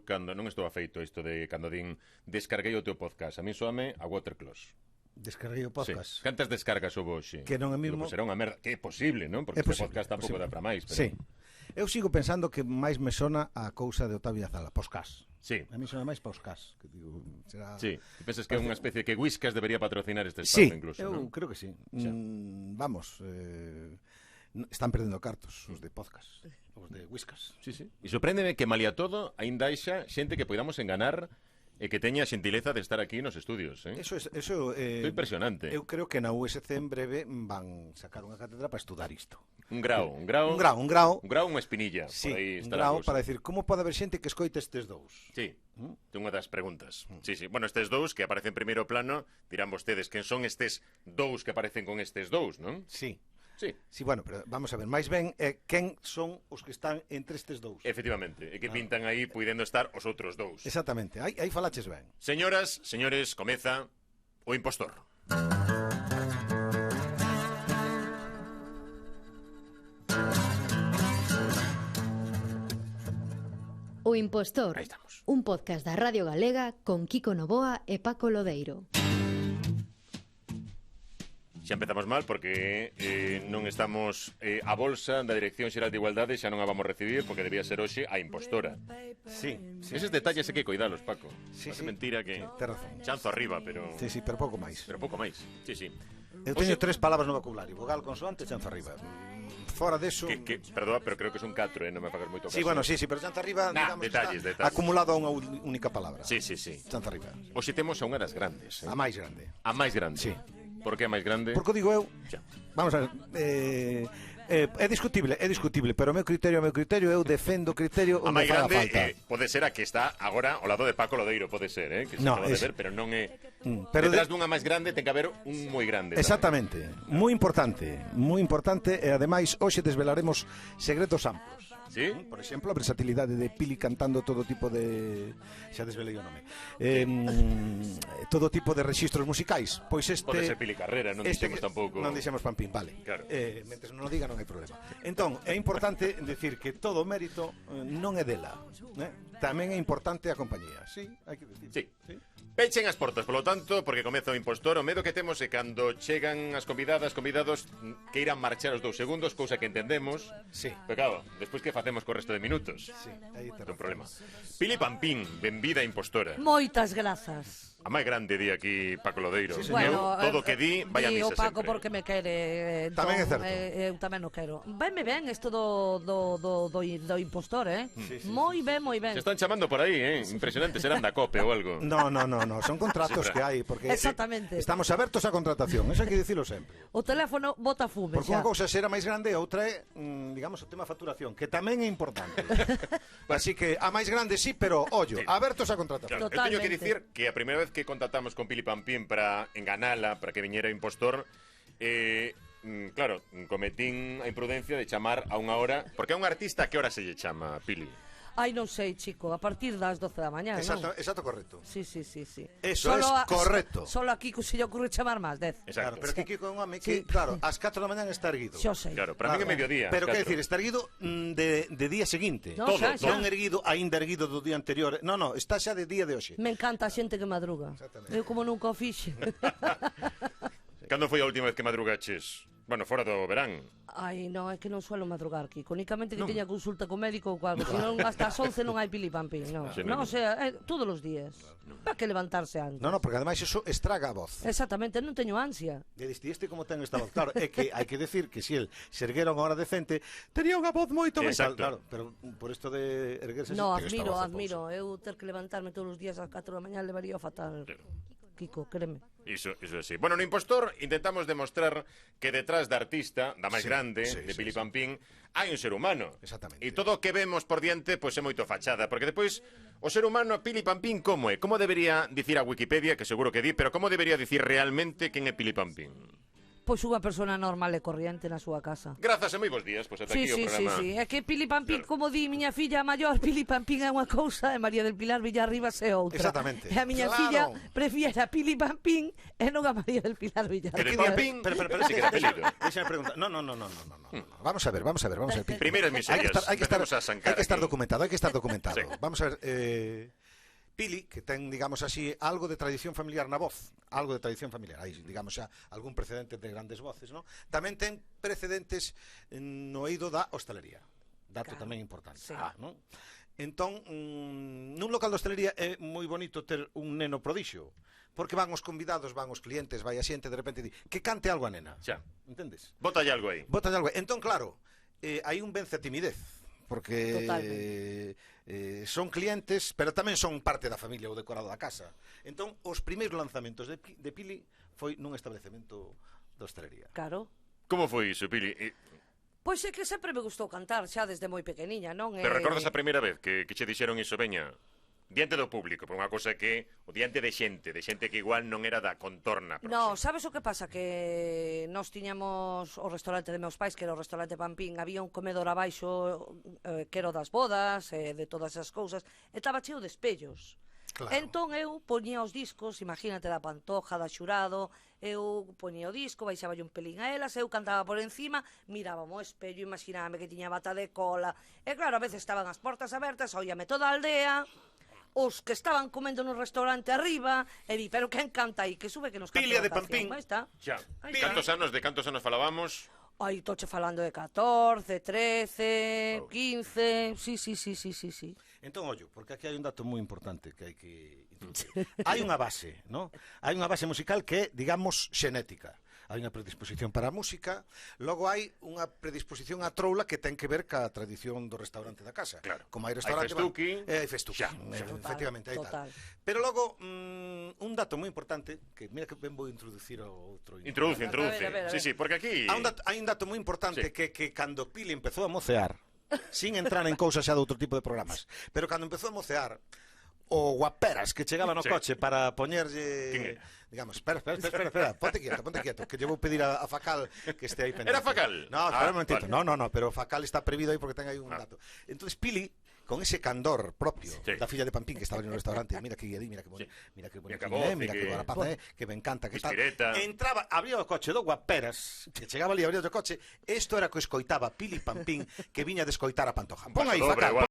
cando non estou afeito isto de cando din descarguei o teu podcast. A mí soame a Waterclass. Descarguei o podcast. Sí. Cantas descargas houve hoxe? Que non é mismo. Será unha merda. Que é posible, non? Porque este podcast tampouco dá para máis. Pero... Sí. Eu sigo pensando que máis me sona a cousa de Octavio Azala, podcast. Sí. A mí sona máis podcast. Que digo, será... Sí. E pensas que é unha especie que Whiskas debería patrocinar este espacio, sí, incluso, eu non? creo que sí. Vamos, están perdendo cartos os de podcast, os de Whiskas. Sí, sí. E sorpréndeme que malia todo aínda haixa xente que podamos enganar e que teña a xentileza de estar aquí nos estudios, eh? Eso é impresionante. Eu creo que na USC en breve van sacar unha cátedra para estudar isto. Un grau, unha espinilla, sí, por aí un está grau para decir como pode haber xente que escoita estes dous. Sí, é unha das preguntas. Sí, sí. Bueno, estes dous que aparecen en primeiro plano, dirán vostedes quen son estes dous que aparecen con estes dous, non? Sí. Sí. Sí, bueno, pero vamos a ver, máis ben quen son os que están entre estes dous. Efectivamente, e que pintan aí puidendo estar os outros dous. Exactamente, aí falaches ben. Señoras, señores, comeza o impostor. O Impostor, Aí estamos. un podcast da Radio Galega con Kiko Novoa e Paco Lodeiro. Xa empezamos mal porque non estamos a bolsa da Dirección Xeral de Igualdade, xa non a vamos recibir porque debía ser hoxe a impostora. Sí, sí. Eses detalles hai que coidalos, Paco. Sí, Parece sí. mentira que Ten razón. chanzo arriba, pero pero pouco máis. pero pouco máis. Sí, sí. Eu teño 3 palabras no vocabulario: vogal, consoante, chanzo arriba. Fora deso... Perdón, pero creo que son 4, non me fagas moito caso. Sí, bueno, sí, pero chanzo arriba, digamos, detalles, está detalles. acumulado a unha única palabra. Sí, sí, sí. Chanzo arriba. Hoxe temos a unha das grandes. A máis grande. A máis grande. Sí. Por que a máis grande? Porque digo eu, Xa. vamos a ver, é discutible, pero o meu criterio, eu defendo o criterio A onde máis faga grande falta. pode ser a que está agora ao lado de Paco Lodeiro, pode ser, que se No, acaba de es- ver, pero non é... pero Detrás dunha máis grande ten que haber un moi grande. tamén. Exactamente, moi importante, e ademais hoxe desvelaremos segredos amplos. Sí? Por exemplo, a versatilidade de Pili cantando todo tipo de... xa desvelei o nome. Todo tipo de rexistros musicais. Pois este... Pode ser Pili Carrera, non dixemos tampouco... Non dixemos Pampín, vale. Claro. Mentres non o diga non hai problema. Entón, é importante decir que todo o mérito non é dela. Tamén é importante a compañía. Sí, hai que decir. Sí. Pechen as portas, polo tanto, porque comeza o impostor. O medo que temos é cando chegan as convidados que irán marchar os 2 segundos, cousa que entendemos. Sí. Pero claro, despois que facemos co resto de minutos? Sí, aí te Non problema. Pili Pampín, benvida impostora. Moitas grazas. A máis grande di aquí Paco Lodeiro. Sí, Eu, todo o que di, vai a di misa o Paco sempre. porque me quere. Tamén é certo. Eu tamén o quero. Venme ben isto do impostor, Moi ben, moi ben. Se están chamando por aí, impresionante, serán da COPE ou algo. No, son contratos Sí, que hai, porque Exactamente. estamos abertos á contratación, eso hai que dicilo sempre. O teléfono bota fume Porque xa. unha cousa será máis grande e outra é, digamos, o tema facturación, que tamén é importante. Así que a máis grande sí, pero ollo, abertos á contratación. Claro, eu teño que Totalmente. dicir que a primeira vez que contactamos con Pili Pampín para enganala, para que viñera impostor, claro, cometín a imprudencia de chamar a unha hora, porque a un artista a que hora se lle chama, Pili? Ai, non sei, chico, a partir das 12 da mañá, non? Exacto, correcto. Sí. Eso es correcto. Solo aquí se lle ocurre chamar máis 10. Claro, Exacto. pero que Kiko é un home que, Sí. claro, ás 4 da mañá está erguido. Xo sei. Claro, para mí é mediodía. Pero que catro. decir, está erguido de día seguinte. No, todo, xa. Non erguido, aínda erguido do día anterior. No, está xa de día de hoxe. Me encanta a xente que madruga. Exactamente. Eu como nunca o fixe. Cando foi a última vez que madrugaches? Bueno, fora do verán. Ai, non, é que non suelo madrugar, Kiko. Únicamente que teña consulta co médico ou algo. Se non, hasta as 11 non hai Pili Pampín, non. Sí, Non, non. o sea, todos os días. Para que levantarse antes? No, porque ademais eso estraga a voz. Exactamente, non teño ansia. E este como ten esta voz. Claro, é que hai que decir que se el se erguera unha hora decente, tería unha voz moito máis Exacto. claro, pero por isto de erguerse No, ten esta voz de admiro. Eu ter que levantarme todos os días ás 4 da mañá levaría fatal. Kiko, créeme. Iso é así. Bueno, no impostor intentamos demostrar que detrás da artista, da máis Sí, grande, sí, de sí, Pili sí. Pampín, hai un ser humano. Exactamente. E todo o que vemos por diante, pois é moito fachada, porque depois o ser humano Pili Pampín como é? Como debería dicir a Wikipedia, que seguro que di, pero como debería dicir realmente quen é Pili Pampín? Pois unha persona normal e corriente na súa casa. Grazas e moi bons días, pois ata Sí, aquí o sí, sí, programa. sí. É que Pili Pampín, Claro. como di miña filla maior, Pili Pampín é unha cousa e María del Pilar Villarribas é outra. Exactamente. E a miña Claro. filla prefiere a Pili Pampín e non a María del Pilar Que de Villarribas. Pampín, Pero, sí que é apelido. déxame preguntar. No. Vamos a ver. Primeiras miserias. Empecemos a sancar Hai que estar aquí. documentado. Sí. Vamos a ver, Pili, que ten, digamos así, algo de tradición familiar na voz, algo de tradición familiar, hai, digamos xa, algún precedente de grandes voces, non? Tamén ten precedentes no eido da hostalería, dato Claro, tamén importante, sí. non? Entón, nun local de hostalería é moi bonito ter un neno prodixio, porque van os convidados, van os clientes, vai a xente, de repente di, que cante algo a nena, Xa. entendes? Bótalle algo aí. Bota algo. Entón, claro, hai un vence a timidez, porque son clientes, pero tamén son parte da familia ou decorado da casa. Entón, os primeiros lanzamentos de Pili foi nun establecemento de hostelería. Claro. Como foi iso, Pili? Pois é que sempre me gustou cantar, xa desde moi pequeniña, non? Pero recordas a primeira vez que che dixeron iso, veña, diante do público, por unha cosa que o diante de xente que igual non era da contorna No, próxima. sabes o que pasa? Que nós tiñamos o restaurante de meus pais, que era o restaurante Pampín, había un comedor abaixo que era o das bodas, de todas as cousas, e estaba cheo de espellos. Claro. Entón eu poñía os discos, imagínate, da Pantoja, da Xurado, eu poñía o disco, baixaba un pelín a elas, eu cantaba por encima, miraba o espello, imaginábame que tiña bata de cola, e claro, a veces estaban as portas abertas, oíame toda a aldea, os que estaban comendo no restaurante arriba, e di, pero quen canta aí? Que sube que nos canta Pilia unha de Pampín. canción. Aí está. Xa. Aí está. De cantos anos falábamos? Ai, toche falando de 14, 13, 15... Sí. Entón, ollo, porque aquí hai un dato moi importante que hai que introducir. Hai unha base, non? Hai unha base musical que é, digamos, xenética. Hai unha predisposición para a música, logo hai unha predisposición a troula que ten que ver ca tradición do restaurante da casa. Claro. Como hai restaurante... Hai festuqui. Hai festuqui, Xa. efectivamente, hai Total. tal. Pero logo, un dato moi importante, que mira que ben vou introducir ao outro... Introduce. A ver. Sí, porque aquí... Hai un dato moi importante Sí. que cando Pili empezou a mocear, sin entrar en cousas xa de outro tipo de programas, pero cando empezou a mocear, o guaperas que chegaba no Sí. coche para Quen poñerlle... era? Digamos, espera, ponte quieto, que lle vou pedir a Facal que este aí pendente. Era Facal? No, espera un momentito, Vale. no, pero Facal está prevido aí porque ten aí un dato. Entonces Pili, con ese candor propio Sí. da filla de Pampín que estaba no restaurante, mira que guiadí, mira que bonito, mira que bonito, Mira que voz, mira que que- guarapaza, que me encanta, que tal. Pispireta. Entraba, abría o coche do guaperas, que chegaba ali, abría o coche, isto era que escoitaba Pili Pampín que viña de escoitar a Pantoja. Pon aí, Paso dobre, Facal, igual.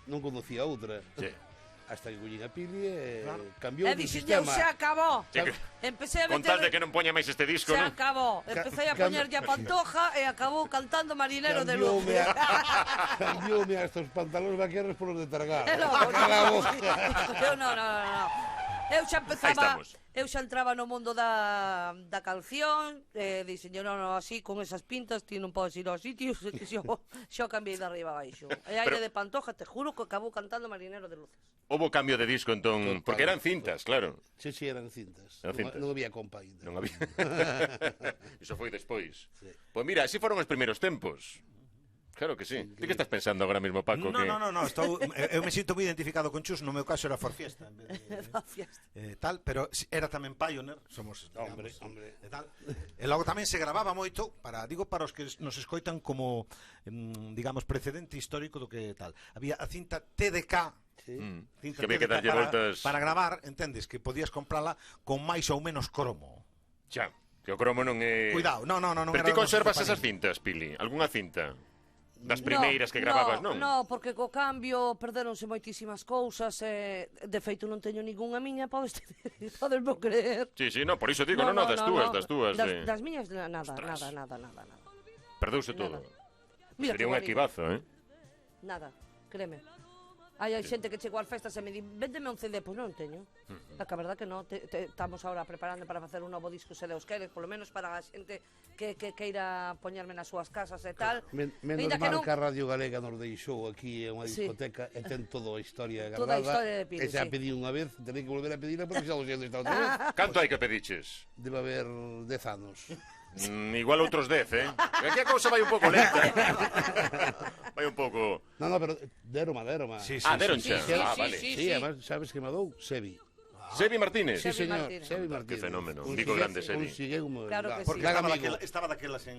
Non conocía outra. Sí. Hasta que collín a Pili e Claro. cambiou E de dixen, eu sistema. se acabou. Sí, que- Empecé a Con tal de meter... que non poña máis este disco, Se non? acabou. Empecé a poñerlle a Pantoja e acabou cantando Marinero de Cambioume Luces. Cambioume a estos pantalóns vaqueros polos de Targar. No, Cala a boca. Eu non. Eu xa Aí empezaba, estamos. eu xa entraba no mundo da canción, dixen, non, así, con esas pintas, ti non podes ir aos sitios, que xo cambiei de arriba abaixo. E aire Pero- de Pantoja, te juro que acabou cantando Marinero de Luces. Houbo cambio de disco, entón, Total. porque eran cintas, claro. Sí, eran cintas. Eran cintas. Non había compa ainda. Non había. Iso foi despois. Sí. Pois mira, así foron os primeiros tempos. Claro que sí. Ti que estás pensando agora mesmo, Paco? No, eu me sinto moi identificado con Chus, no meu caso era For Fiesta en vez de, Da fiesta. tal, pero era tamén Pioneer, somos, Hombre, digamos, hombre. e tal. E logo tamén se grababa moito, para os que nos escoitan como, digamos, precedente histórico do que tal. Había a cinta TDK, Sí. cinta Que había que TDK darlle voltas. para gravar, entendes, que podías comprala con máis ou menos cromo. Xa, que o cromo non é... Cuidado, non Pero era ti conservas unha esas cintas, Pili? Algúnha cinta? Das primeiras que grababas, non? No, porque co cambio perdéronse moitísimas cousas e de feito non teño ningunha miña, podes creer. Sí, sí, no, por iso digo, no, das túas. de... Das miñas nada. Perdeuse todo. Nada. Mira Sería que un bonito. equibazo, Nada, créeme. Hai xente que chegou ás festas e me di, véndeme un CD, pois non teño. A que a verdad que non, estamos agora preparando para facer un novo disco, se Deus quere, polo menos para a xente que queira poñerme nas súas casas e tal. Menos Aínda que mal non- que a Radio Galega nos deixou aquí en unha Sí. discoteca e ten toda a historia Toda a gravada. historia de Pili, E xa sí. pedí unha vez, terei que volver a pedila porque xa o xendo está outra vez. Canto hai que pediches? Debe haber 10 anos. Igual outros 10, Aquí a cousa vai un pouco lenta. Vai un pouco... No, pero deroma. Sí, deron sí, xa. sí, Ah, sí, vale. sí. Sí, además, sabes que me dou? Sebi. Sebi Martínez. Sí, Sebi señor, Martínez. Sebi Martínez. fenómeno. Digo grande, Sebi. Claro que Porque sí. estaba daquelas en...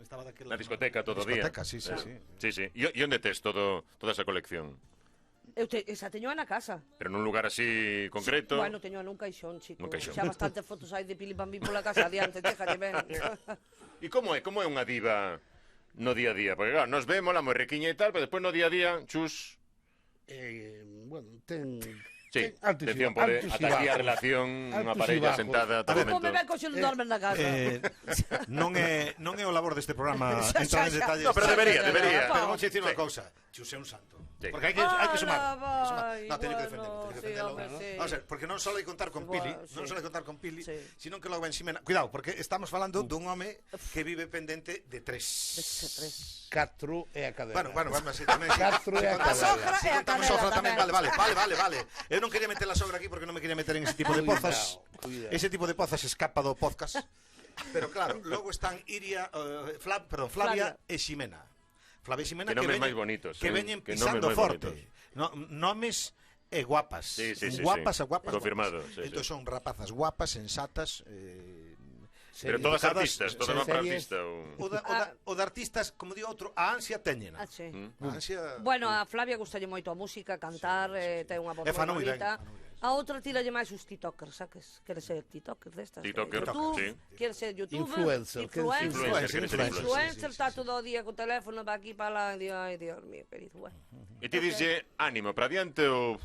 Estaba daquelas Na discoteca todo o día. discoteca, sí. Sí. E onde tes toda esa colección? Esa teño na casa. Pero nun lugar así concreto? Bueno, teño nun caixón, chico. Nun caixón. Xa bastantes fotos hai de Pili Pambín pola casa adiante, déjate ben. E como é unha diva no día a día? Porque claro, nos vemos, la moi riquiña e tal, pero despois no día a día, chus... Bueno, ten... Sí, altos e atención, bajos, pode altos e ata aquí a bajos. relación, unha Altos e parella bajos. sentada todo Como momento. me ven coxo non dormen na casa. Non é o labor deste programa Xa, entrar en xa. detalles. No, pero debería. Pero vamos a dicir unha cousa, Chus é un santo. Sí. Porque hai que sumar. vai, No, teño que bueno, defendelo, sí, hombre, ¿no? sí. Vamos a ver, porque non só hai contar con Bueno, Pili, sí. non só hai contar con Pili, Sí. sino que logo ven Ximena. Cuidado, porque estamos falando dun home que vive pendente de tres. 4 e a cadena. Bueno, así tamén. Catro e a A sogra Si e a contamos canela sogra tamén, tamén. vale. Eu non quería meter a sogra aquí porque non me quería meter en ese tipo de pozas. Cuidado. Ese tipo de pozas escapa do podcast. Pero claro, logo están Flavia e Ximena. Flavia e Ximena Que nomes máis bonitos, que veñen que nomes pisando máis forte. bonitos. Nomes e guapas. Sí. Guapas. Confirmado, sí. Entón son rapazas guapas, sensatas, Pero todas educadas, artistas, todas van para series. artista. o de artistas, como di outro, a ansia teñena. Ah, sí. A ansia... Bueno, a Flavia gustalle moito a música, cantar, ten unha voz E fa moi moi ben, bonita. fa moi ben. A outra tiralle máis os tiktokers, sabes? Quere ser tiktoker destas. Tiktoker, YouTube, sí. quere ser youtuber. Influencer, quere ser Influencer, está todo o día co teléfono para aquí para lá. Ai, Dios mío, querido. Bueno, E ti dixe ánimo para adiante ou...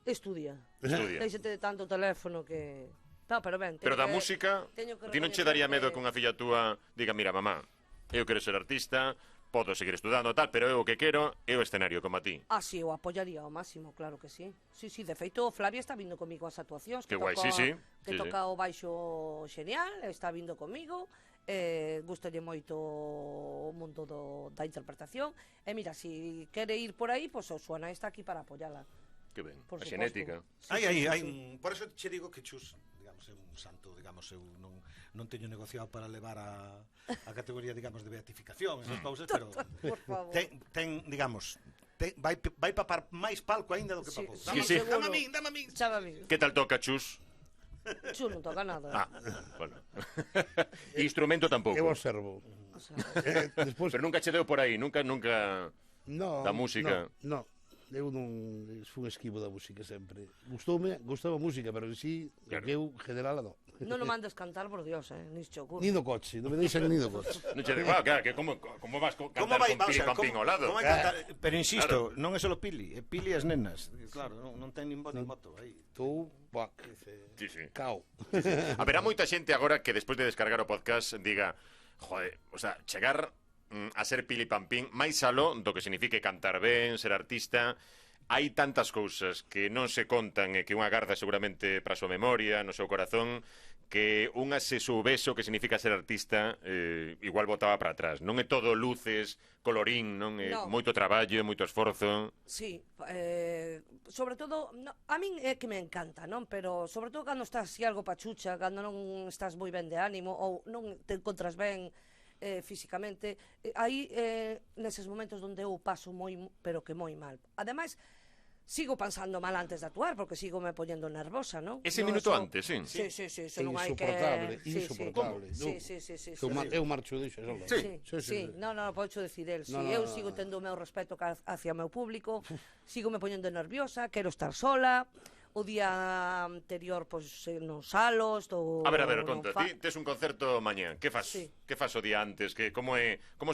estudia. Estudia. Déxate de tanto teléfono que... No, pero ben, Pero da música, teño que ti non che recoñecer daría que- medo que unha filla túa diga, mira, mamá, eu quero ser artista, podo seguir estudando tal, pero eu o que quero é o escenario como a ti. Ah, sí, o apoyaría ao máximo, claro que sí. Sí, de feito, Flavia está vindo comigo ás actuacións. Que guai, sí. Que Sí, toca o baixo xenial, está vindo comigo, gustalle moito o mundo da interpretación. E mira, si quere ir por aí, pois o súa nai está aquí para apoyala. Que ben, Por a suposto. xenética. Hai por eso che digo que Chus, digamos, é un santo, digamos, eu non teño negociado para levar a categoría, digamos, de beatificación, esas cousas, pero Por favor. ten digamos, vai papar máis palco aínda do que Sí, papou. sí, sí. Dame a min. Chava a mí. Que tal toca, Chus? Chus non toca nada. Ah, bueno. Instrumento tampouco. Eu observo. O sea, Despois, Pero nunca che deu por aí, nunca no, da música. No. Eu non fui esquivo da música sempre. Gustaba a música, pero en sí, Claro. que eu, general, non. Non o mandes cantar, por Dios, nin se te ocurre. Ni no coche, non me deixan ni no coche. Non che digo, claro, que como vas Como cantar vai, con vamos Pili a ver, Pampín ao lado? como vai cantar? Pero insisto, non é só Pili, é Pili e as nenas. Claro, non ten nin voz nin moto aí. Tú, buah, Sí, sí. cao. Haberá moita xente agora que despois de descargar o podcast diga, joder, o sea, chegar a ser Pili Pampín, máis aló do que signifique cantar ben, ser artista, hai tantas cousas que non se contan e que unha garda seguramente para a súa memoria, no seu corazón, que unha se soubese o que significa ser artista, igual botaba para atrás. Non é todo luces, colorín, non é No. moito traballo, moito esforzo. Sí, sobre todo, no, a min é que me encanta, non? Pero sobre todo cando estás así algo pachucha, cando non estás moi ben de ánimo ou non te encontras ben físicamente, aí neses momentos onde eu paso moi, pero que moi mal. Ademais, sigo pensando mal antes de actuar porque sigo me poñendo nervosa, non? Ese Non, minuto eso- antes, sí. Sí, É non hai que... insoportable, Sí, insoportable. Sí. Eu marcho dixo, solo. Sí. No, podo decir el. No, Eu no, sigo no. tendo o meu respeto hacia o meu público, sigo me poñendo nerviosa, quero estar sola. O día anterior, pois, non salo, estou... A ver, non conta, fa- ti tes un concerto mañá, que fas? Sí. Que fas o día antes? Como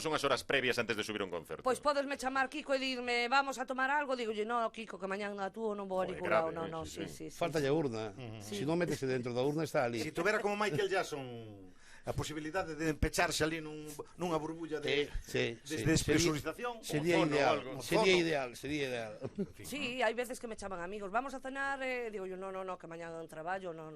son as horas previas antes de subir un concerto? Pois podesme chamar Kiko e dirme, vamos a tomar algo, digo, no, Kiko, que mañán actúo, non vou a Joder, ningún grave, lado, no, sí. sí. Falta a urna. Sí. Se non métese dentro da urna, está ali. Si tuvera como Michael Jackson a posibilidade de pecharse ali nunha burbulla de despresurización, Sería ozono, ideal, algo. sería ideal. Sí, hai veces que me chaman amigos, vamos a cenar, digo yo, no, que mañán traballo, no.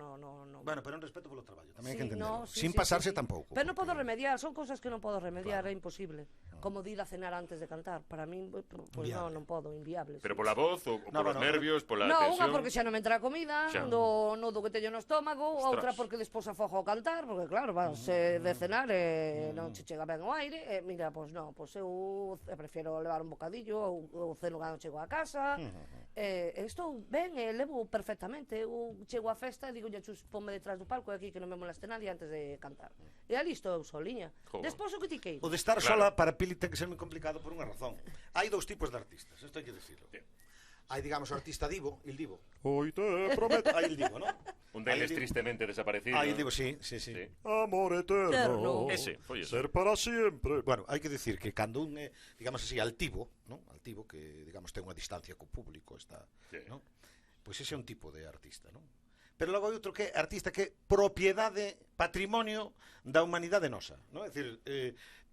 Bueno, pero un respeto polo traballo, tamén hai Sí, que entenderlo. no, sí, Sin sí, pasarse sí. tampouco. Pero non porque- podo remediar, son cousas que non podo remediar, é imposible. Como de ir a cenar antes de cantar, para min, pois Inviable. non podo, inviable. Pero sí. pola voz ou polos no. nervios, pola No, tensión? unha porque xa non me entra a comida, Xa. do nudo que teño no estómago, Ostras. outra porque despois afogo ao cantar, porque claro, vas de cenar e non che chega ben o aire, e mira, pois non, pois eu prefiero levar un bocadillo ou ceno cando chego a casa, estou ben, levo perfectamente, eu chego á festa e digo, chus, ponme detrás do palco e aquí que non me moleste nadie antes de cantar. E ali estou eu soliña. Joder. Despois o que ti queiras. O de estar Claro. sola para Pili ten que ser moi complicado por unha razón. Hai dous tipos de artistas, isto hai que decirlo. Hai, digamos, o artista divo, il divo. Hoy te prometo. Hai il divo, non? Un deles Aí digo- tristemente desaparecido. Aí digo, sí. Sí. Amor eterno. Eterno. Ese, foi ese. Ser para siempre. Bueno, hai que decir que cando un é, digamos así, altivo, ¿no? Altivo que, digamos, ten unha distancia co público, está, Sí. ¿no? Pois ese é un tipo de artista, ¿no? Pero logo hai outro que é artista que é propiedade, patrimonio da humanidade nosa, ¿no? É dicir,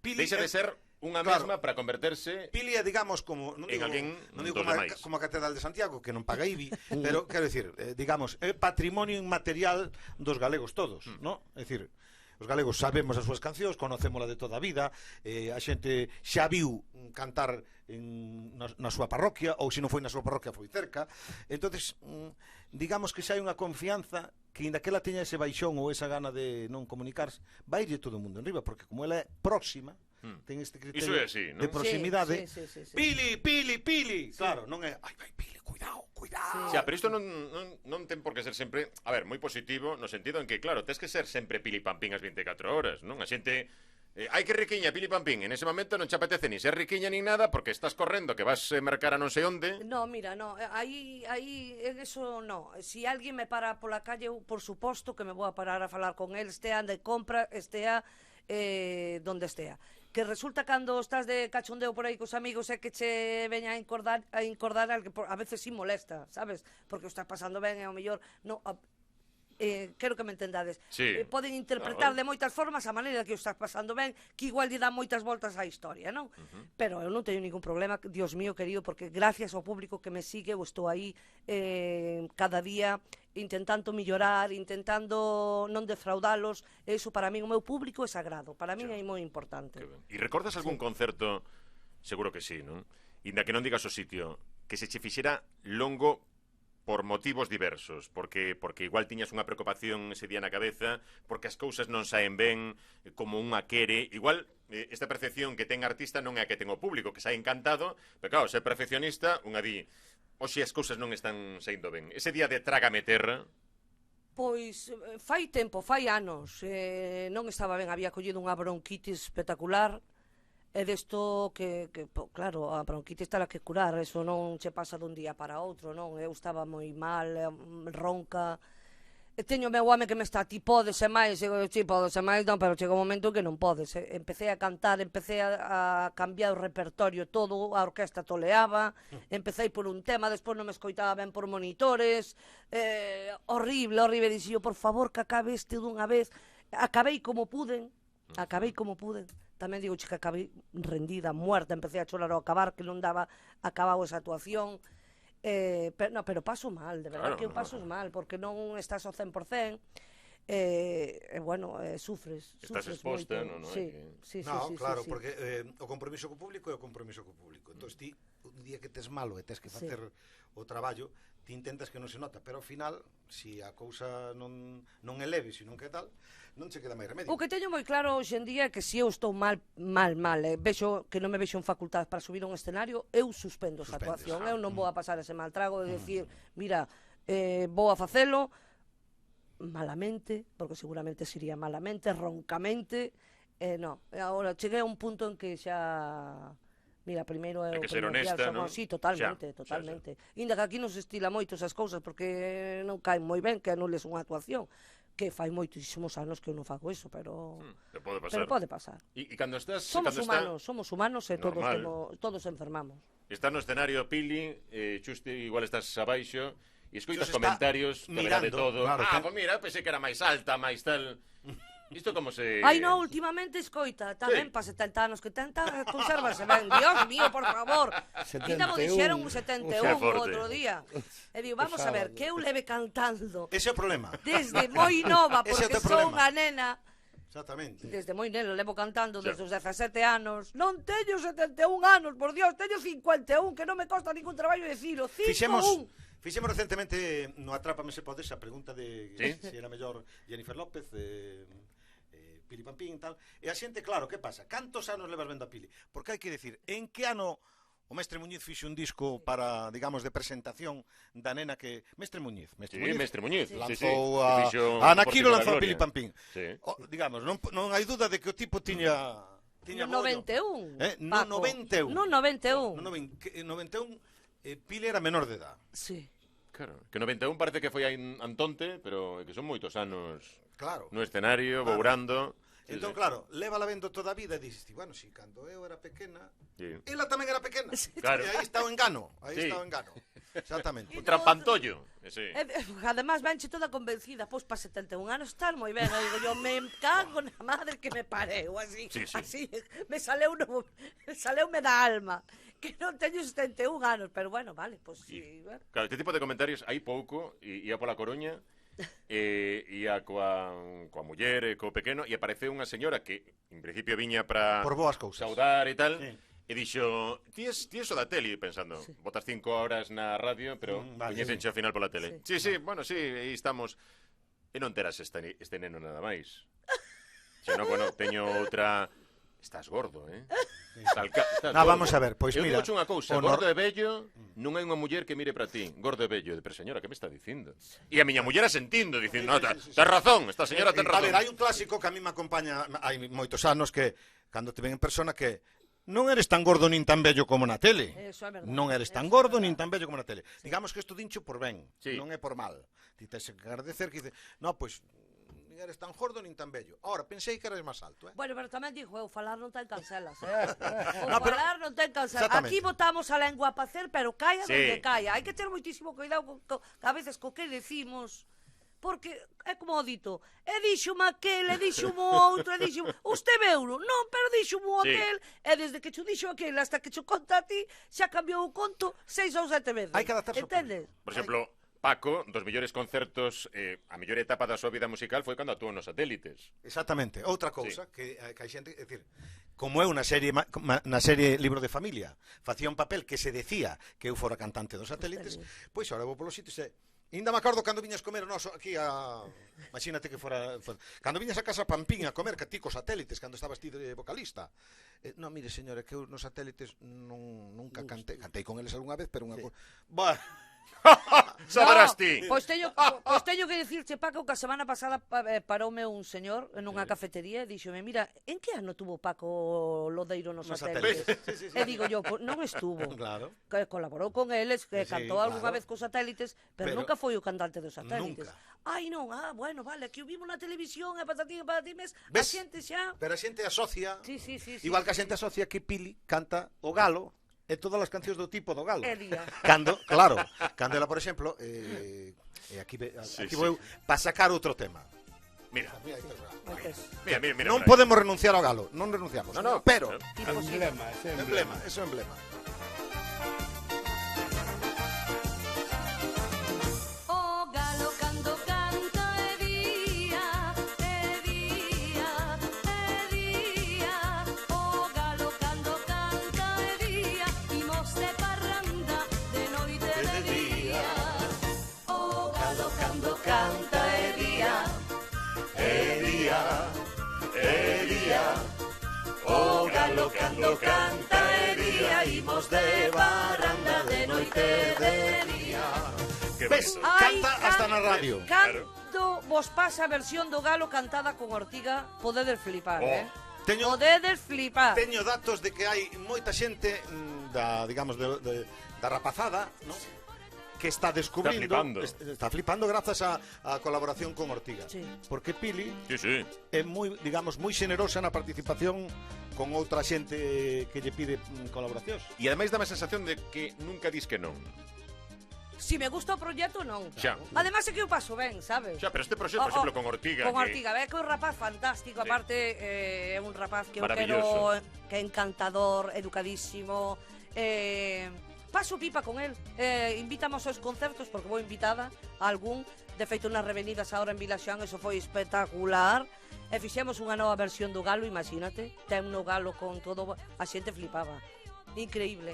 Pili Deixa de ser unha Claro. mesma para converterse Pili é, digamos, como non En digo, alguén non digo dos como, demais. como a Catedral de Santiago, que non paga IBI, pero quero dicir, digamos, é patrimonio inmaterial dos galegos todos, ¿no? É dicir, os galegos sabemos as súas cancións, conocémola de toda a vida, a xente xa viu cantar na súa parroquia, ou se non foi na súa parroquia foi cerca. Entonces, digamos que xa hai unha confianza que inda que ela teña ese baixón ou esa gana de non comunicarse, vaille todo o mundo enriba, porque como ela é próxima, ten este criterio Iso é así, non? de proximidade. Sí. Pili. Claro, non é, ai, Pili, cuidado. Xa, pero isto non ten por que ser sempre, a ver, moi positivo no sentido en que, claro, tes que ser sempre Pili Pampín as 24 horas, non? A xente hai que riquiña Pili Pampín, en ese momento non che apetece ni ser riquiña ni nada porque estás correndo que vas mercar a non sei onde. No, mira, no, aí en eso no. Si alguén me para pola calle, eu, por suposto que me vou a parar a falar con el, estea de compra, estea donde estea. Que resulta cando estás de cachondeo por aí cos amigos é que che veña a encordar a veces sí molesta, sabes? Porque o estás pasando ben e ao mellor no, quero que me entendades. Sí. Poden interpretar Claro. de moitas formas a maneira que o estás pasando ben, que igual lle dá moitas voltas á historia, non? Pero eu non teño ningún problema, Dios mío querido, porque gracias ao público que me sigue, eu estou aí cada día intentando mellorar, intentando non defraudalos, eso para min, o meu público é sagrado, para min é moi importante. E recordas algún concerto, seguro que sí, non? Inda que non digas o sitio, que se che fixera longo por motivos diversos, porque igual tiñas unha preocupación ese día na cabeza, porque as cousas non saen ben como unha quere, igual esta percepción que ten artista non é a que ten o público, que sae encantado, pero claro, ser perfeccionista, unha di, oxe as cousas non están saindo ben. Ese día de Trágame Terra, Pois fai tempo, fai anos, non estaba ben, había collido unha bronquitis espectacular, E desto claro, a bronquitis terá que curar, eso non che pasa dun día para outro, non? Eu estaba moi mal, ronca. E teño meu home que me está, ti podes e máis, e eu, podes e máis, non, pero chega un momento que non podes. Empecé a cantar, empecé a cambiar o repertorio todo, a orquesta toleaba, empecé por un tema, despois non me escoitaba ben por monitores, horrible, dixo, por favor, que acabe este dunha vez. Acabei como puden, tamén digo que acabei rendida, muerta, empecé a chorar ao acabar, que non daba acabado esa actuación. Pero paso mal, de verdad, claro, que eu paso mal, porque non estás ao 100%, sufres. Estás exposta, moito. non? Sí, claro, sí. porque o compromiso co público é o compromiso co público. Entón, ti, un día que tes malo e tes que facer o traballo, ti intentas que non se nota, pero ao final, se a cousa non eleve, se non que tal, non se queda máis remedio. O que teño moi claro hoxe en día é que se eu estou mal, vexo que non me vexo en facultades para subir a un escenario, eu suspendo esa actuación. Eu non vou a pasar ese mal trago de decir, mira, vou a facelo malamente, porque seguramente sería malamente, roncamente, agora cheguei a un punto en que xa... Mira, primeiro é o que ser honesta, non? Sí, totalmente. Inda que aquí non se estila moito esas cousas, porque non caen moi ben que anules unha actuación, que fai moitísimos anos que eu non fago eso, pero pode pasar. E cando estás... Somos humanos e todos enfermamos. Está no escenario Pili, xuste, igual estás abaixo, e escoitas comentarios, que verá de todo. Claro, pues mira, pensei que era máis alta, máis tal... Isto como se... Ai, no, últimamente escoita, tamén pa 70 anos que tenta conservarse ben. Dios mío, por favor. Ainda mo dixeron un 71 o outro día. E digo, vamos a ver, que eu leve cantando. Ese é o problema. Desde moi nova, porque sou unha nena. Exactamente. Desde moi neno levo cantando desde os 17 anos. Non teño 71 anos, por Dios, teño 51, que non me costa ningún traballo decirlo. 51. Fixemos recentemente no Atrápame se podes a pregunta de se era mellor Jennifer López, Pili Pampín e tal. E a xente, claro, que pasa? Cantos anos levas vendo a Pili? Porque hai que decir, en que ano o Mestre Muñiz fixe un disco para, digamos, de presentación da nena que... Mestre Muñiz lanzou a Anaquilo, lanzou a Pili Pampín. Digamos, non hai duda de que o tipo tiña no 91. No 91. No 91. No 91, Pili era menor de edad. Sí. Claro, que 91 parece que foi aí Antonte, pero que son moitos anos no escenario, bourando. Entón, claro, lévala vendo toda a vida e dixes, bueno, si, cando eu era pequena, ela tamén era pequena. Claro. E aí está o engano, Exactamente. Un trampantollo. Además, venche toda convencida, pois pa 71 anos estar moi ben. Eu me cago na madre que me pareu, así. Me saleume da alma. Que non teño 71 anos, pero bueno, vale, pois sí. Claro, este tipo de comentarios hai pouco, ia pola Coruña, ia coa muller e co pequeno, e apareceu unha señora que, en principio, viña para por boas cousas, saudar e tal, e dixo, ti es o da tele, pensando, botas 5 horas na radio, pero viñesenche ao final pola tele. Sí, bueno, aí estamos. E non terás este neno nada máis. Senón, bueno, teño outra... Estás gordo, vamos a ver, pois mira, eu digo unha cousa, gordo e vello non hai unha muller que mire para ti. Gordo e vello, pero señora, que me está dicindo? E a miña muller asentindo, dicindo, ten razón, esta señora ten razón. A ver, hai un clásico que a mí me acompaña hai moitos anos, que cando te ven en persona, que non eres tan gordo nin tan vello como na tele. Non eres tan gordo nin tan vello como na tele. Digamos que isto dincho por ben, non é por mal. Ti tes que agradecer que dice, no, pois eres tan gordo nin tan bello. Ahora, pensei que eres máis alto, Bueno, pero tamén dixo, o falar non ten cancelas, falar non ten cancelas. Aquí botamos a lengua a pacer, pero caia donde caia. Hai que ter moitísimo cuidado a veces co que decimos, porque é como o dito, dixo-me aquel, dixo-me outro, dixo-me, usted veuno, non, pero dixo-me aquel, e desde que cho dixo aquel hasta que cho conta a ti, xa cambiou o conto 6 ou 7 veces. Hai que adaptarse. Entendes? Por exemplo, Paco, dos mellores concertos, a mellor etapa da súa vida musical foi cando actuou nos Satélites. Exactamente. Outra cousa que hai xente, é dicir, como eu na serie Libro de Familia facía un papel que se decía que eu fora cantante dos Satélites, pois agora vou polos sitios e ainda me acordo cando viñas comer noso aquí a... Imagínate que fora... Cando viñas a casa Pampín a comer que ti cos Satélites, cando estabas ti de vocalista. Non, mire, señora, que eu nos Satélites nunca cantei con eles algunha vez, pero unha cousa... Sabrás ti. Pois teño que dicirche, Paco, que a semana pasada paroume un señor nunha cafetería e díxome, mira, en que ano tuvo Paco Lodeiro nos satélites? E digo yo, non estuvo. Claro. Que colaborou con eles, que Sí, cantou algunha claro. vez cos satélites, pero Pero nunca foi o cantante dos satélites. nunca. Ai, non, bueno, vale, que o vimos na televisión, e patatín e patatimes, a Ves? xente xa... Pero a xente asocia, Sí. igual que a xente asocia que Pili canta o galo e todas as cancións do tipo do galo. É día. Cando, claro, cando ela, por exemplo, aquí vou para sacar outro tema. Mira, mira. Non podemos renunciar ao galo, non renunciamos. No, pero Emblema, ese emblema. eso é emblema. O galo cando canta é día, é día, é día. O galo cando canta é día, imos de parranda de noite e de día. O galo cando canta é día, É día, é día. O galo cando canta é día, imos de baranda de noite e de día. Que Ves? bonito. Ai, Canta hasta na radio. Cando vos pasa a versión do galo cantada con Ortiga, podedes flipar, Teño Podedes flipar. teño datos de que hai moita xente da, digamos, da rapazada, ¿no? Que está descubrindo, está flipando grazas a colaboración con Ortiga. Sí. Porque Pili Sí. é moi, digamos, moi xenerosa na participación con outra xente que lle pide colaboracións. E ademais dame a sensación de que nunca dis que non. Si me gusta o proxecto, non. Xa. Además é que eu paso ben, sabes? Xa, pero este proxecto, por exemplo, con Ortiga, Con que- Ortiga, ve que é un rapaz fantástico, Sí. aparte é un rapaz que eu Maravilloso. quero, que é encantador, educadísimo, paso pipa con él, invitamos aos concertos, porque vou invitada a algún, de feito nas revenidas agora en Vilaxán, eso foi espectacular, e fixemos unha nova versión do galo, imagínate, ten no galo con todo, a xente flipaba. Increíble.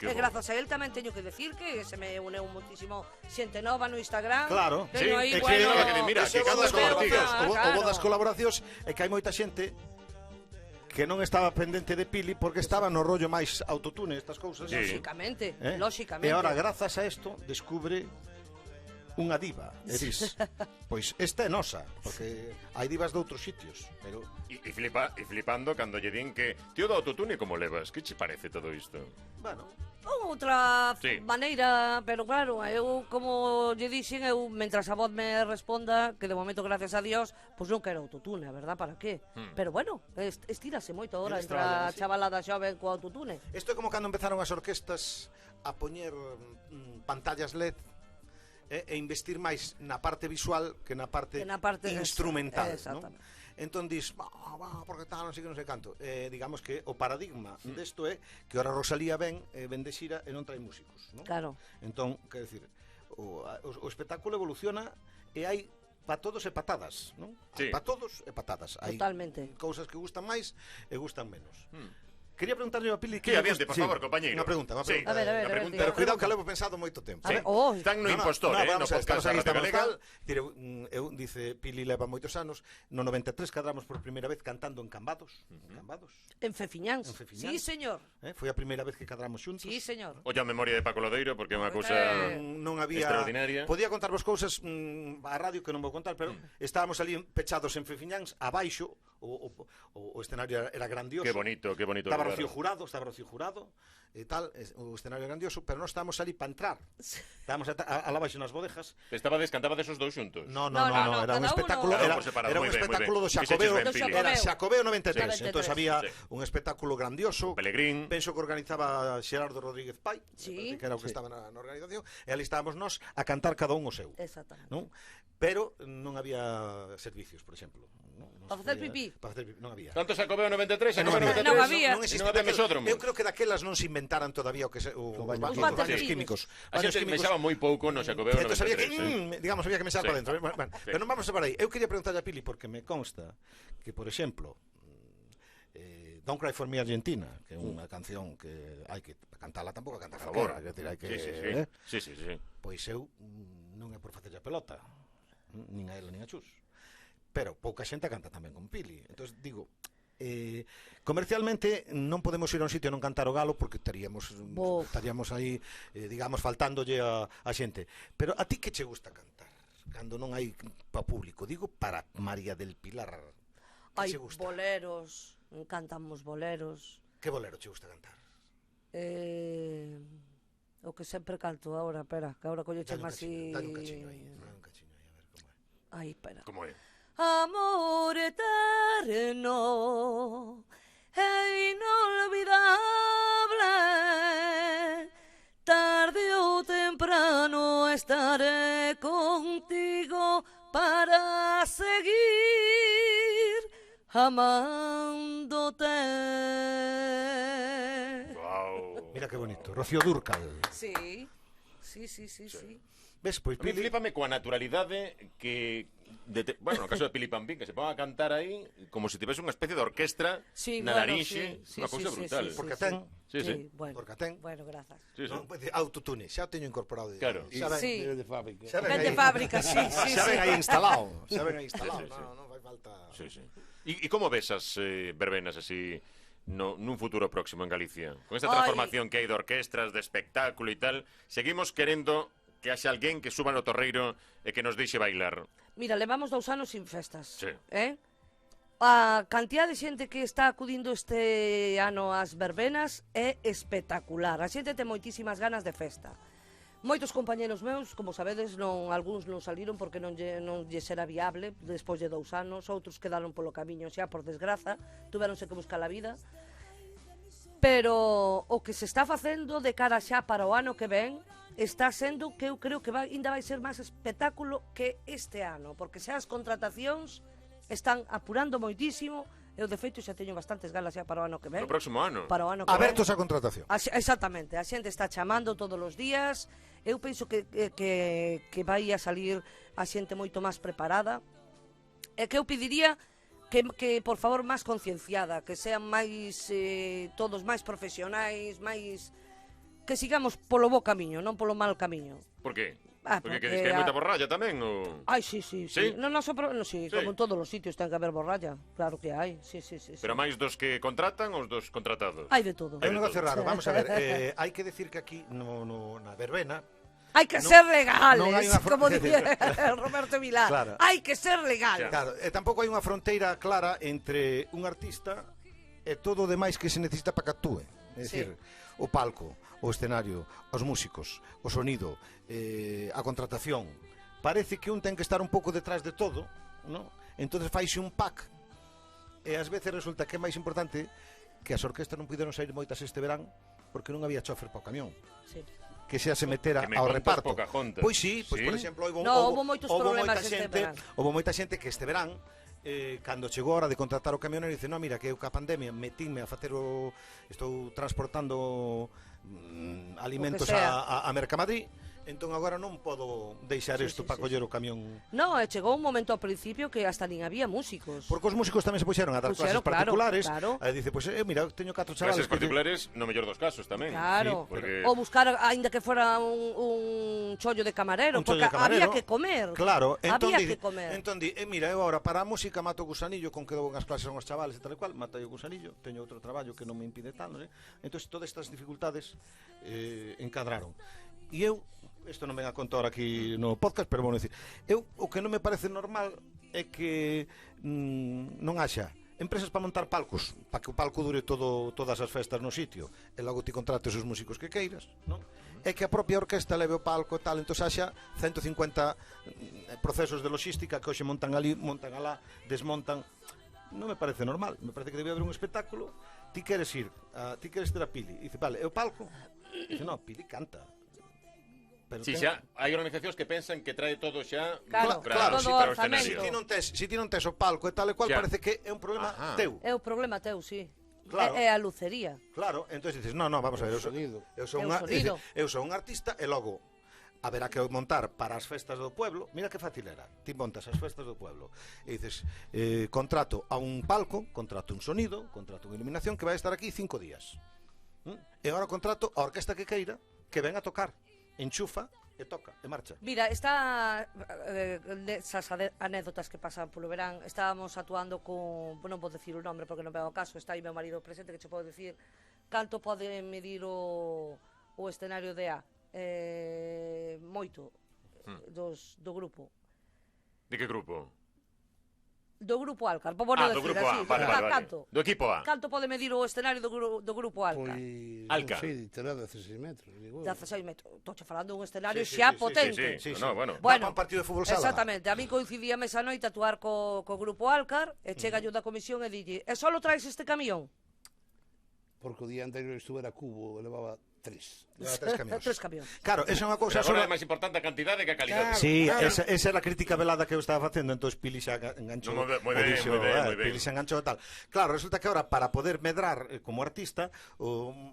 Que E bo. grazas a él tamén teño que decir que se me uneu muchísimo xente nova no Instagram. Claro. Teño Sí, aí, é que- bueno, é que mira, Ese que é o bo das cantas con Ortiga. colaboracións. O bo das claro. colaboracións é que hai moita xente que non estaba pendente de Pili porque estaba no rollo máis autotune, estas cousas. Sí. Lóxicamente, ¿Eh? lóxicamente. E ahora, grazas a isto, descubre unha diva. E dis, pois esta é nosa, porque hai divas de outros sitios, pero E flipando cando lle din que tío do autotune como levas, que che parece todo isto? bueno, Outra Sí. maneira, pero claro, eu como lle dixen, eu mentras a voz me responda, que de momento gracias a Dios, pois non quero autotune, a verdad, para qué? Pero bueno, estírase moito ahora Eles entre traballan a así. chavalada xoven co autotune. isto é como cando empezaron as orquestas a poñer pantallas LED e investir máis na parte visual que na parte, Que na parte instrumental, exactamente. ¿no? Entón dis, porque tal, non sei que non sei canto. Digamos que o paradigma desto é que ora Rosalía ven de xira e non trae músicos, ¿no? Claro. Entón, quer decir, o espectáculo evoluciona e hai pa todos e patadas, non? Sí. Pa todos e patadas. Hai Totalmente. cousas que gustan máis e gustan menos. Quería preguntarle a Pili Sí, adiante, por favor, compañeiro. Unha pregunta, Sí. A ver, Unha pregunta. Pero cuidado que levo pensado moito tempo. A ver, oh, Están no No, impostor, no vamos a ver, podcast estamos aquí, da Radio estamos Galega. tal. Dire, eu, dice, Pili leva moitos anos. No 93 cadramos por primeira vez cantando en Cambados. Cambados. en Fefiñáns. En Fefiñáns. Sí, señor. Foi a primeira vez que cadramos xuntos. Sí, señor. Olla a memoria de Paco Lodeiro, porque é unha cousa... Non había Extraordinaria. Podía contarvos cousas a radio que non vou contar, pero estábamos ali pechados en Fefiñáns, abaixo o escenario era grandioso. Qué bonito Estaba lugar. Rocío Jurado e tal, o escenario grandioso, pero non estábamos ali para entrar. Estábamos a abaixo nas bodejas. Cantaba desos dous xuntos. No, No, era un cada espectáculo, uno. era, Por separado, era un muy bien, muy espectáculo do bien. Xacobeo, Fixeches ben, Pili. era Xacobeo 93, Sí. entonces había Sí. un espectáculo grandioso. Pelegrín. Penso que organizaba Xerardo Rodríguez Pai, Sí. que era o que estaba na organización, e ali estábamos nós a cantar cada un o seu. Exactamente. Non? Pero non había servicios, por exemplo. Para facer pipí. Para facer pipí, non había. Tanto Xacobeo 93 e Non había. 93. Non había. Non existía Non había daquela- mesódromo. Eu creo que daquelas non se inventaran todavía o que os baños baños químicos. químicos. A xente mexaba moi pouco no Xacobeo Entón había que, 93. digamos, había que mexar Sí. para dentro. Bueno, Sí. pero non vamos a parar aí. Eu quería preguntarlle a Pili porque me consta que, por exemplo, Don't Cry for Me Argentina, que é unha canción que hai que cantala tampouco a cantar Por favor. calquera, que hai que Sí. pois eu non é por facerlle a pelota, nin a ela nin a Chus. Pero pouca xente canta tamén con Pili. Entón digo, Comercialmente non podemos ir a un sitio e non cantar o galo porque estaríamos aí, digamos, faltándolle a xente. Pero a ti que che gusta cantar? Cando non hai pa público, digo para María del Pilar. Que Ai, che gusta? boleros, cantamos boleros. Que bolero che gusta cantar? O que sempre canto agora, espera, que agora colleche Dale un máis así... cachiño, dale un cachiño aí, a ver como é. Ai, espera. Como é? Amor eterno e inolvidable, tarde o temprano estaré contigo para seguir amándote. Wow. Mira que bonito, Rocío Dúrcal. Sí. Ves, pois A mí Pili, flipame coa naturalidade que bueno, no caso de Pili Pampín, que se ponga a cantar aí como se tivese unha especie de orquestra Sí, na bueno, larinxe, sí, unha sí, cousa sí, brutal. sí, porque sí, ten, Sí. Bueno, porque ten. bueno, grazas. Sí, sí. non, autotune, xa o teño incorporado. Claro. Xa ven, Sí. De fábrica. xa ven Ven de aí. fábrica, sí. Xa ven aí instalado, xa ven aí instalado. Sí, sí, sí. Non fai falta. Sí, sí. E como ves as verbenas así nun futuro próximo en Galicia? Con esta transformación que hai de orquestras, de espectáculo e tal, seguimos querendo que haxa alguén que suba no torreiro e que nos deixe bailar. Mira, levamos 2 anos sin festas. Sí. A cantidad de xente que está acudindo este ano ás verbenas é espectacular. A xente ten moitísimas ganas de festa. Moitos compañeros meus, como sabedes, algúns non saliron porque non lle era viable despois de 2 anos, outros quedaron polo camiño xa, por desgraza, tuveronse que buscar a vida. Pero o que se está facendo de cara xa para o ano que ven está sendo que eu creo que ainda vai ser máis espectáculo que este ano, porque xa as contratacións están apurando moitísimo. Eu, de feito, xa teño bastantes galas xa para o ano que ven. No próximo ano. Para o ano que Abertos ven. a contratación. Exactamente, a xente está chamando todos os días. Eu penso que vai a salir a xente moito máis preparada. E que eu pediría que por favor, máis concienciada, que sean máis todos máis profesionais, máis que sigamos polo bo camiño, non polo mal camiño. Por qué? porque Porque que hai moita borralla tamén, ou... Ai, sí. Sí? No, sí, como en todos os sitios ten que haber borralla, claro que hai, sí. Pero máis dos que contratan ou os dos contratados? Hai de todo. É un negocio raro, vamos a ver, hai que decir que aquí na verbena Hai que non- ser legales, non hai unha como fron- dicía Roberto Vilá. Claro. Hai que ser legales. Claro, e tampouco hai unha fronteira clara entre un artista e todo o demais que se necesita para que actúe. É dicir, o palco, o escenario, os músicos, o sonido, a contratación. Parece que un ten que estar un pouco detrás de todo, ¿no? Entonces faise un pack. E ás veces resulta que é máis importante que as orquestas non puderon sair moitas este verán porque non había chofer para o camión. Sí. Que xa se metera Que me ao contas reparto. Pocahontas. Pois sí, pois Sí? por exemplo, Houbo moitos problemas este verán. houbo moita xente que este verán cando chegou a hora de contratar o camionero dice, no, mira, que eu ca pandemia metínme a facer estou transportando alimentos O que sea. a Mercamadrid, entón agora non podo deixar isto para coller o camión. No, chegou un momento ao principio que hasta nin había músicos. Porque os músicos tamén se puxeron a dar Puxeron, clases particulares. claro. Aí dice, pois mira, eu teño 4 chavales Clases particulares, no mellor dos casos tamén. Claro, Sí, porque... ou buscar, aínda que fora un chollo de camarero, Un chollo porque de camarero. había que comer. Claro, entón había di, que comer. entón di, mira, eu agora para a música mato o gusanillo con que dou unhas clases aos chavales e tal e cual, mato o gusanillo, teño outro traballo que non me impide tal, non sei. Entón todas estas dificultades encadraron. E eu, isto non ven a contar aquí no podcast, pero vou dicir, eu o que non me parece normal é que non haxa empresas para montar palcos, para que o palco dure todas as festas no sitio, e logo ti contrates os músicos que queiras, non? É que a propia orquesta leve o palco e tal, entón haxa 150 procesos de logística que hoxe montan ali, montan alá, desmontan. Non me parece normal, me parece que debe haber un espectáculo. Ti queres ir, ti queres ter a Pili, e dice, vale, é o palco? Dice, no, Pili canta. Pero Si xa hai organizacións que pensan que trae todo xa Claro, para, todo para o orzamento. escenario. si ti non tes o palco e tal e cual, Xa. parece que é un problema Ajá. teu. É o problema teu, sí. Claro. É a lucería. Claro, entón dices, no, vamos a ver, eu sonido. sou É o unha, sonido. eu sou un artista e logo haberá que montar para as festas do pueblo. Mira que fácil era. Ti montas as festas do pueblo e dices, contrato a un palco, contrato un sonido, contrato unha iluminación que vai estar aquí 5 días. E agora contrato a orquesta que queira que ven a tocar, enchufa e toca, e marcha. Mira, está esas anécdotas que pasan polo verán. Estábamos actuando con, non vou decir o nome porque non veo o caso, está aí meu marido presente que che podo decir canto pode medir o escenario de A. Moito do grupo. De que grupo? Do grupo Alcar, por non do decir grupo así. A, vale. Canto? Do equipo A. Canto pode medir o escenario do grupo Alcar? Pois, Alca. non sei, terá 16 metros. Digo. 16 metros. Estou falando dun escenario Sí, xa sí, potente. Sí, no, bueno. Bueno, Dá pa un partido de fútbol sala. Exactamente, a mí coincidíame esa noite a actuar co grupo Alcar e chega yo da comisión e dille e só traes este camión? Porque o día anterior estuvera Cubo, levaba 3. Leva 3 camións. 3 camións. Claro, esa é unha cousa Pero agora sobre... é máis importante a cantidade que a calidade. Sí, esa era a crítica velada que eu estaba facendo, entón Pili xa enganchou. No, moi ben, o dixo, moi ben. Pili xa enganchou e tal. Claro, resulta que ahora para poder medrar como artista,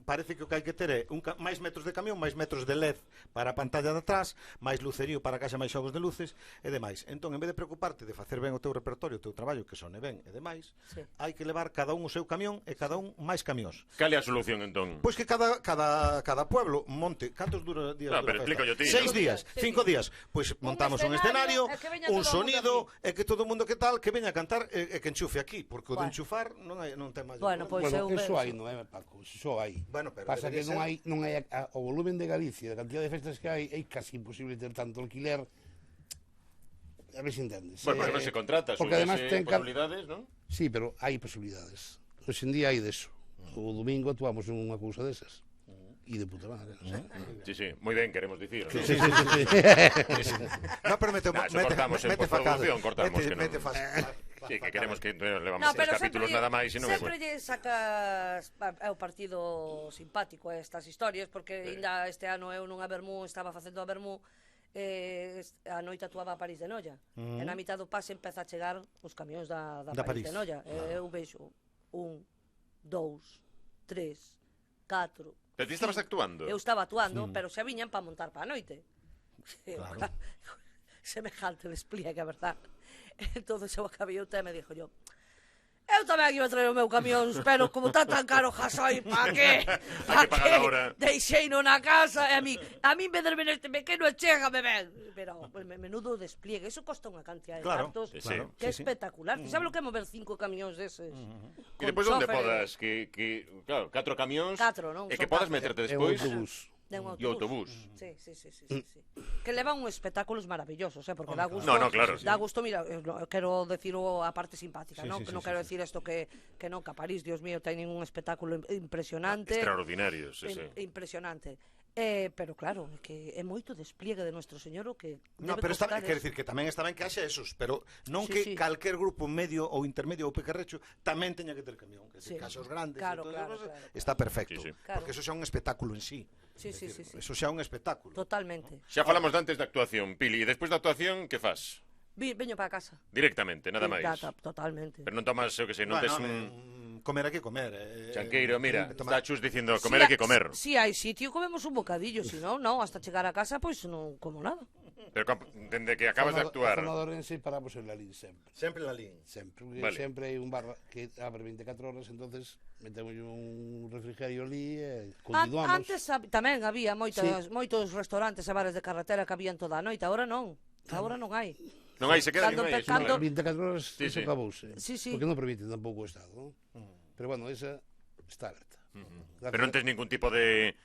parece que o que hai que ter é máis metros de camión, máis metros de LED para a pantalla de atrás, máis lucerío para que haxa máis xogos de luces e demais. Entón, en vez de preocuparte de facer ben o teu repertorio, o teu traballo, que sone ben e demais, Sí. hai que levar cada un o seu camión e cada un máis camións. Cal é a solución, entón? Pois que cada pueblo monte, cantos dura días No, dura pero a festa? explícalo ti, 6 ¿no? días, 5 días. Pois montamos un escenario, e que veña un todo o mundo sonido aquí. e que todo o mundo que tal que veña a cantar e que enchufe aquí, porque o de Bueno. enchufar non ten máis. Bueno, pois eu Bueno, eso penso. hai, non é, Paco? Eso hai. Bueno, pero Pasa que debería non hai o volumen de Galicia, a cantidad de festas que hai, é casi imposible ter tanto alquiler. A ver se entendes. Bueno, porque non se contrata, porque además ten posibilidades, non? Sí, pero hai posibilidades. Hoxe en día hai deso. O domingo actuamos en unha cousa desas. E de puta madre, non sei. Sí, moi ben, queremos dicir. ¿no? Sí. No, pero mete Eso cortamos en postproducción, cortamos que non. mete Sí, que queremos que levamos No, 6 pero capítulos nada máis e non é sempre lle sacas é o partido simpático a estas historias porque ainda este ano eu nunha Bermú estaba facendo a Bermú a noite actuaba a París de Noia e na mitad do pase empeza a chegar os camións da París de Noia e eu vexo 1, 2, 3, 4. Pero ti estabas actuando? Eu estaba actuando, pero xa viñan para montar para a noite. Claro. Semejante despliegue, a verdad. Entonces eu acabei o tema e dixo yo eu tamén iba a traer o meu camión, pero como está tan caro jasoy, pa que? Hai que pagar ahora. Deixeino na casa e a mí venderme neste pequeno chégame ben. Pero menudo despliegue, eso costa unha cantidad de Claro, cartos sí, claro. que é Sí, sí. espectacular. Sabe lo que é mover 5 camións deses? E depois onde podas que claro, 4 camións 4, non? e Son que podas 4. meterte É o despois autobús. De un e autobús. Sí. Que levan un espectáculos maravillosos, porque dá gusto. No, claro. Dá gusto, mira, quero decirlo a parte simpática, Sí, non? sí, Non sí, quero sí. decir isto que non, que a París, Dios mío, ten un espectáculo impresionante. Extraordinario, sí. Impresionante. Pero claro, é que é moito despliegue de Nuestro Señor o que No, debe pero está, costar quer decir que tamén está ben que haxa esos, pero non Sí, que sí. calquer grupo medio ou intermedio ou pequerrecho tamén teña que ter camión, que Sí. se casos grandes, Claro, e todo claro, eso, claro. está perfecto, Sí, sí. Claro. porque eso xa é un espectáculo en sí. Sí, Quer sí, decir, sí, sí. Eso xa é un espectáculo. Totalmente. Xa falamos de antes da actuación, Pili, e despois da actuación, que fas? Veño para casa. Directamente, nada máis. Totalmente. Pero non tomas, eu que sei, non tes un comer aquí comer. chanqueiro, mira, tomar- está Chus dicindo comer hai que comer. Si hai sitio, comemos un bocadillo, si non, hasta chegar a casa, pois non como nada. Pero dende que acabas de actuar. A zona de Ourense paramos en Lalín sempre. Sempre la lin. Sempre, porque Vale. sempre hai un bar que abre 24 horas, entonces metemos un refrigerio ali e continuamos. Antes tamén había moitos restaurantes e bares de carretera que habían toda a noite, agora non. Agora non hai. Non hai, se queda Cando non hai, pe- cando- 24 horas Sí, eso sí. acabouse. Sí, sí. Porque non permite tampouco o Estado, non? Pero bueno, esa está alerta. Pero non tes ningún tipo de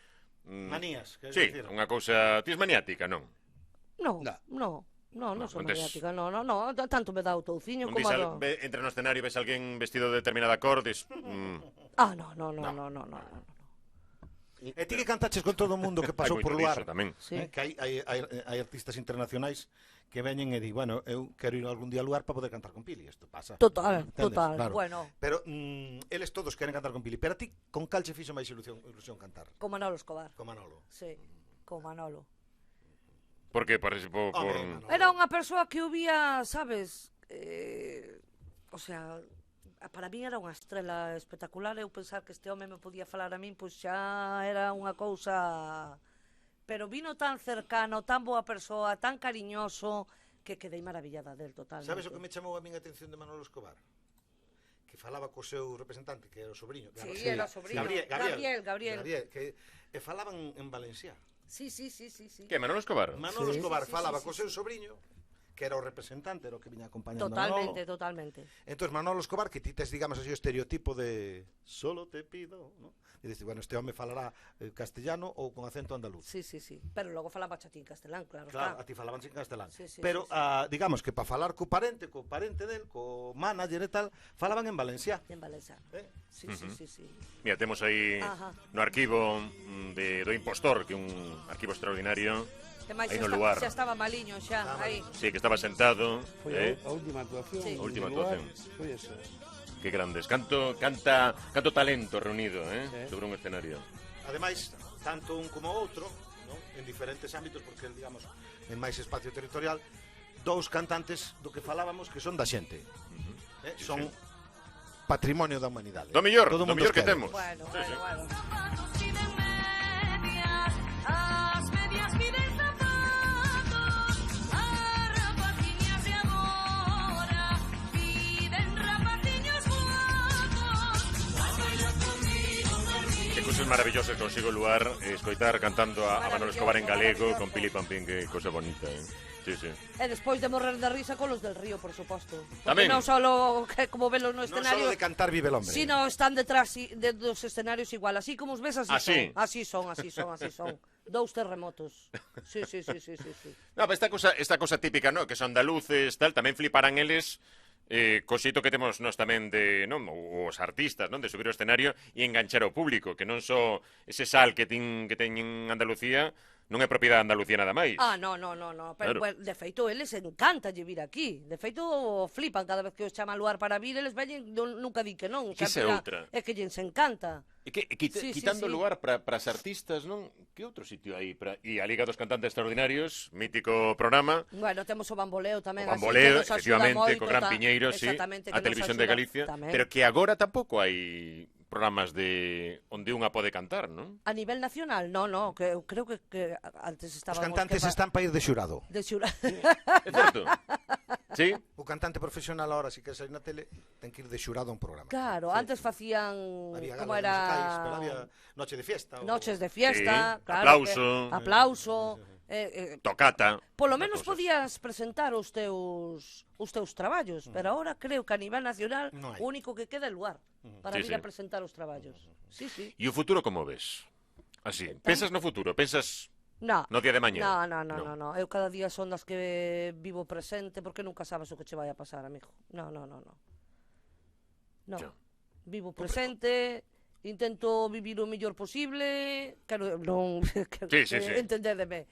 Manías, quer Sí, decir. unha cousa, ti es maniática, non? Non, No. non son non tes- maniática, non, tanto me dá o touciño Non como vis a do... entra no escenario e ves alguén vestido de determinada cor, dis, Ah, no. E ti que cantaches con todo o mundo que pasou hai por moito luar. diso tamén. Sí. Que hai artistas internacionais que veñen e di, bueno, eu quero ir algún día ao lugar para poder cantar con Pili, isto pasa. Total, Entendes? total. Claro. Bueno, Pero eles todos queren cantar con Pili, pero a ti con cal che fixo máis ilusión cantar? con Manolo Escobar. Con Manolo. Sí, con Manolo. Por que? Participou por... Manolo. Era unha persoa que eu vía, sabes, o sea, para mí era unha estrela espectacular. Eu pensar que este home me podía falar a min, pois xa era unha cousa... Pero vino tan cercano, tan boa persoa, tan cariñoso, que quedei maravillada del totalmente. Sabes o que me chamou a min a atención de Manolo Escobar? Que falaba co seu representante, que era o sobrinho. Sí, era o sobriño. Gabriel. Gabriel, que e falaban en valenciá. Sí. Que, Manolo Escobar? Manolo Sí. Escobar Sí, falaba sí, co sí. seu sobrinho, que era o representante, era o que viña acompañando a Manolo. Totalmente. Entón, Manolo Escobar, que ti tes, digamos así, o estereotipo de solo te pido, ¿no? E dices, bueno, este home falará castellano ou con acento andaluz. Sí. Pero logo falaba chatín castelán, claro. Claro, a está. ti falaban en castelán. Sí, Pero, sí. digamos que para falar co parente del, co manager e tal, falaban en valenciá. En valenciano. Eh? Sí. Mira, temos aí Ajá. no arquivo do Impostor, que é un arquivo extraordinario. Que máis Aí xa, no lugar. xa estaba maliño, xa, aí. Sí, que estaba sentado. Foi a última actuación. Sí. A última do lugar, actuación. Foi esa. Que grandes. Canto talento reunido, sobre un escenario. Ademais, tanto un como outro, ¿no? En diferentes ámbitos, porque, digamos, en máis espacio territorial, dous cantantes do que falábamos que son da xente. Son patrimonio da humanidade. Do mellor Todo mundo que os quere. temos. Bueno. Zapatos piden medias, as medias piden zapatos, as rapaciñas de agora piden rapaciños guapos. Que cosas maravillosas consigo o lugar escoitar cantando a Manolo Escobar en galego con Pili Pampín, que cosa bonita, Sí. E despois de morrer de risa con los del Río, por suposto. Porque Tamén. non solo que como velo no Non escenario, solo de cantar vive el hombre. sino están detrás dos escenarios igual, así como os ves, así Así. son. Dous terremotos. Sí. No, pero esta cosa típica, ¿no? Que son andaluces, tal, tamén fliparán eles co xeito que temos nós tamén de, non, os artistas, non, de subir ao escenario e enganchar ao público, que non só ese sal que teñen Andalucía non é propiedade de Andalucía nada máis. No. Pero, Claro. pues, de feito, eles encanta vir aquí. De feito, flipan cada vez que os chama lugar para vir, eles veñen, nunca di que non. Que esa é outra. É que lles encanta. E que Sí, quitando sí. lugar para as artistas, non? Que outro sitio hai? E a Liga dos Cantantes Extraordinarios, mítico programa, Bueno, temos o bamboleo tamén. o así, Bamboleo, que nos axuda efectivamente, moito, co Gran Piñeiro, sí, exactamente, a que nos Televisión de axuda Galicia, tamén. pero que agora tampouco hai programas de onde unha pode cantar, non? A nivel nacional, no, que eu creo que antes Os estábamos... cantantes están para ir de xurado. De xura... É certo? Sí? O cantante profesional ahora, si quer sair na tele, ten que ir de xurado a un programa. Claro, Sí. antes facían... Había como galas era... musicais, pero había noche de fiesta. Noches de fiesta, Sí, claro. aplauso. Aplauso. Tocata. Polo Unha menos cosa. podías presentar os teus traballos, pero agora creo que a nivel nacional Non hai. o único que queda é lugar para Sí, vir sí. a presentar os traballos. Sí. E o futuro como ves? Así, pensas no futuro, pensas No. no día de mañá? No. Eu cada día son das que vivo presente porque nunca sabes o que che vai a pasar, amigo. No. Ya. Vivo presente, intento vivir o mellor posible, quero non Sí. entendédeme.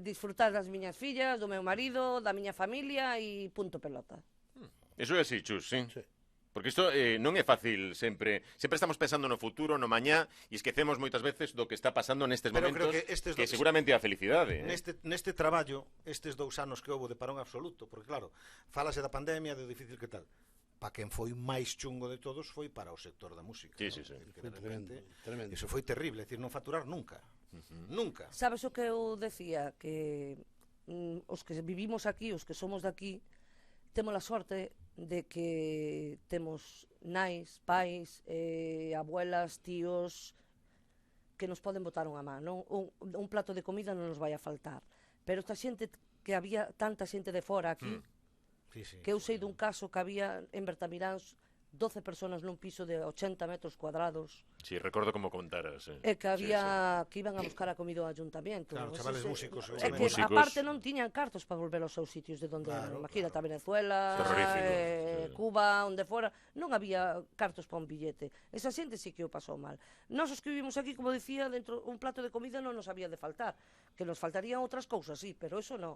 Disfrutar das miñas fillas, do meu marido, da miña familia e punto pelota. Eso é así, Chus, sí? Sí. Porque isto non é fácil sempre estamos pensando no futuro, no mañá e esquecemos moitas veces do que está pasando nestes Pero momentos creo que estes dos- seguramente é a felicidade, Neste traballo, estes 2 anos que houve de parón absoluto, porque claro, falase da pandemia, do difícil que tal. Para quen foi máis chungo de todos foi para o sector da música. Sí, ¿no? sí. É dicir, que de repente, Tremendo. Eso foi terrible, é dicir, non faturar nunca. Nunca. Sabes o que eu decía? Que os que vivimos aquí, os que somos daqui, temos a sorte de que temos nais, pais, abuelas, tíos que nos poden botar unha man, non? Un plato de comida non nos vai a faltar. Pero esta xente, que había tanta xente de fora aquí, Sí. que eu sei dun caso que había en Bertamiráns 12 personas nun piso de 80 metros cuadrados Sí, recordo como contaras. e que había que iban a buscar a comida ao ayuntamiento. Claro, chavales músicos, É seguramente. que Músicos. aparte non tiñan cartos para volver aos seus sitios de onde eran. Claro, Imagínate a Venezuela, Terrorífico, sí. Cuba, onde fora, non había cartos para un billete. Esa xente sí que o pasou mal. Nós os que vivimos aquí, como dicía, dentro un plato de comida non nos había de faltar. Que nos faltarían outras cousas, sí, pero eso non.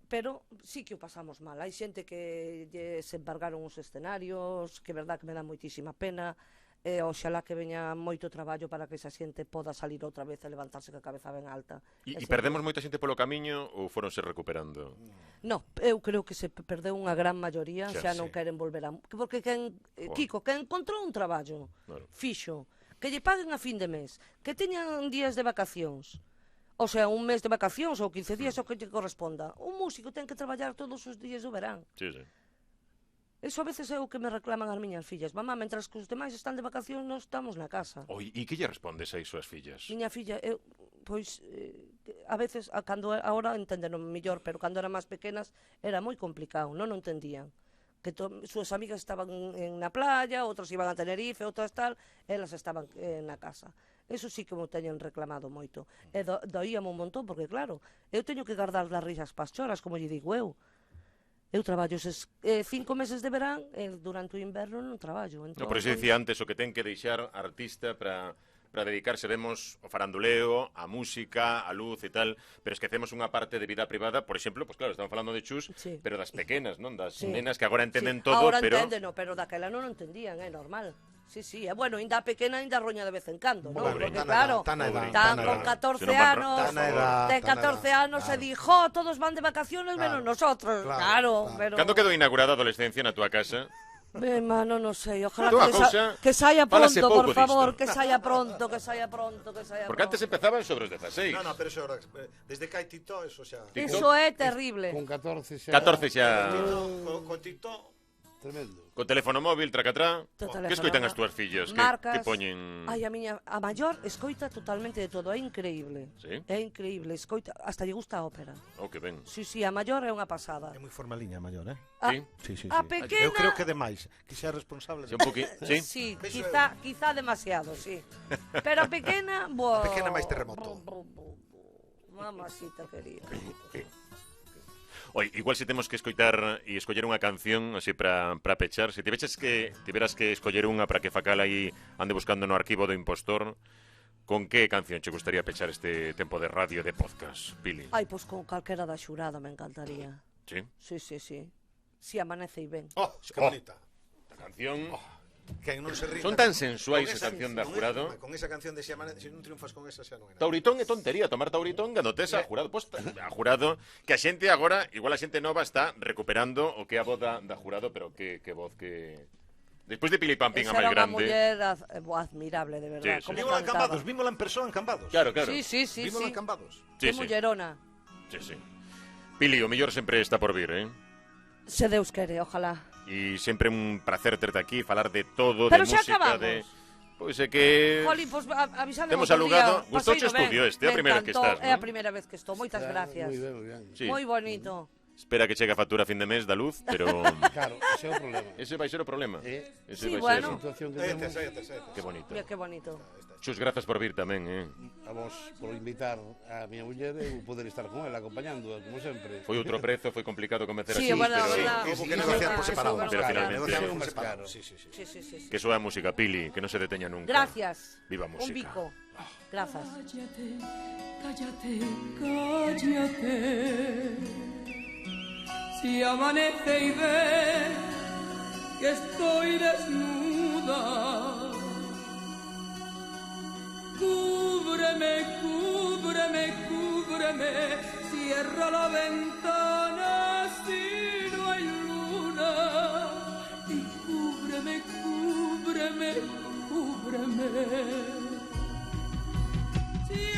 Pero sí que o pasamos mal. Hai xente que se embargaron os escenarios, que é verdad que me dá moitísima pena, e oxalá que veña moito traballo para que esa xente poda salir outra vez e levantarse ca cabeza ben alta. E sempre- perdemos moita xente polo camiño ou foronse recuperando? No, eu creo que se perdeu unha gran maioría, Xa, xa non sí. queren volver a... Porque Kiko, que encontrou un traballo Claro. fixo, que lle paguen a fin de mes, que teñan días de vacacións, o sea, un mes de vacacións ou 15 días o que lle corresponda. Un músico ten que traballar todos os días do verán. Sí. Eso a veces é o que me reclaman as miñas fillas. Mamá, mentras que os demais están de vacacións, nós estamos na casa. Oi, e que lle respondes a iso ás fillas? Miña filla, a veces, ahora entendeno mellor, pero cando eran máis pequenas era moi complicado, non o entendían. Que súas amigas estaban na playa, outros iban a Tenerife, outras tal, elas estaban na casa. Eso sí que me teñen reclamado moito. E doíame un montón, porque claro, eu teño que guardar das risas pas choras, como lle digo eu. Eu traballo eses 5 meses de verán e durante o inverno non traballo. No, por iso dicía antes o que ten que deixar a artista para dedicarse, vemos o faranduleo, a música, a luz e tal, pero esquecemos unha parte de vida privada, por exemplo, pues claro, estamos falando de Chus, Sí. pero das pequenas, non? Das Sí. nenas que agora entenden Sí, todo, ahora pero... entenden, pero daquela non o entendían, é normal. Sí, sí, bueno, ainda pequena, ainda roña de vez en cando, non? Pobre, Porque tan claro, edad, tan edad, tan tan con edad. 14 Si non van anos, tan edad, de tan 14 edad, anos se claro. dijo, todos van de vacaciones menos Claro, nosotros, claro, claro, claro. pero... Cando quedou inaugurada a adolescencia na túa casa? Mano, non sei, ojalá Toda que, cousa, que saia fálase pronto, pouco por favor, disto. que saia pronto, que saia pronto, que saia Porque antes pronto. empezaban sobre os 16. No, pero eso ahora, desde que hai TikTok, eso xa... Eso é terrible. Con 14 xa... 14 xa... Con TikTok... Tremendo. Co teléfono móvil, tracatrá. To teléfono, Que escoitan as túas fillas? marcas. Que poñen... Ai, a maior escoita totalmente de todo, é increíble. Sí? É increíble, escoita, hasta lle gusta a ópera. Oh, que ben. Sí, sí, a maior é unha pasada. É moi formaliña, maior, eh? Sí? Sí, sí, A sí. pequena- Eu creo que demais, que xa é responsable. Sí, un poquín, sí? Sí, Eso quizá demasiado, sí. Pero a pequena, bo... A pequena máis terremoto. Mamacita querida. Oi, igual se temos que escoitar e escoller unha canción así para pechar, se tiveras que escoller unha para que facal aí ande buscando no arquivo do impostor, con que canción che gustaría pechar este tempo de radio de podcast, Pili? Ai, pois con calquera da xurada me encantaría. Sí? Sí, sí, sí. Si amanece e ben. Oh, que bonita. A canción... Quen non se rinda. Son tan sensuais Con esa canción da Jurado. Con esa canción de Se non triunfas con esa xa non é nada. Tauritón é tontería, tomar Tauritón cando tes a Jurado. Pois a Jurado, que a xente agora, igual a xente nova está recuperando o que é a voz da Jurado, pero que voz que... Despois de Pili Pampín a Esa máis era unha grande... muller admirable, de verdad. Sí, sí. Como Vímola en cantaba. Cambados, vímola en persoa en Cambados. Claro, claro. Sí, sí, sí, Vímola sí. en Cambados. Sí, Que sí. mullerona. Sí, sí. Pili, o mellor sempre está por vir, eh? Se Deus quere, ojalá. E sempre un placer terte aquí, falar de todo, Pero de xa música, acabamos. de... Pois é que... Jolín, pois avisade Temos outro alugado- día. gustouche o Paseino estudio ben. este, é a Me primeira que encantou, estás, É a non? primeira vez que estou, moitas gracias. Moi ben, moi ben. Sí. Moi bonito. Espera que chegue a factura a fin de mes da luz, pero... Claro, ese é o problema. Ese vai ser o problema. Ese Sí, vai bueno. A situación que Saetes, temos saetes. Qué bonito. Mira que bonito. Chus, grazas por vir tamén, eh? a vos por invitar a miña muller e poder estar con ela, acompañándoa, como sempre. Foi outro prezo, foi complicado convencer Sí, a Chus, bueno, pero... verdad. Houve que negociar por separado. Pero finalmente- Negociar Sí, por máis separado. caro. Sí, sí, sí. Sí, sí, sí, sí. Que soa a música, Pili, que non se deteña nunca. Gracias. Viva a música. Un bico. Grazas. Cállate, cállate. Si amanece y ve que estoy desnuda, cúbreme, cúbreme, cúbreme, cierra la ventana si no hay luna y cúbreme, cúbreme, cúbreme. Si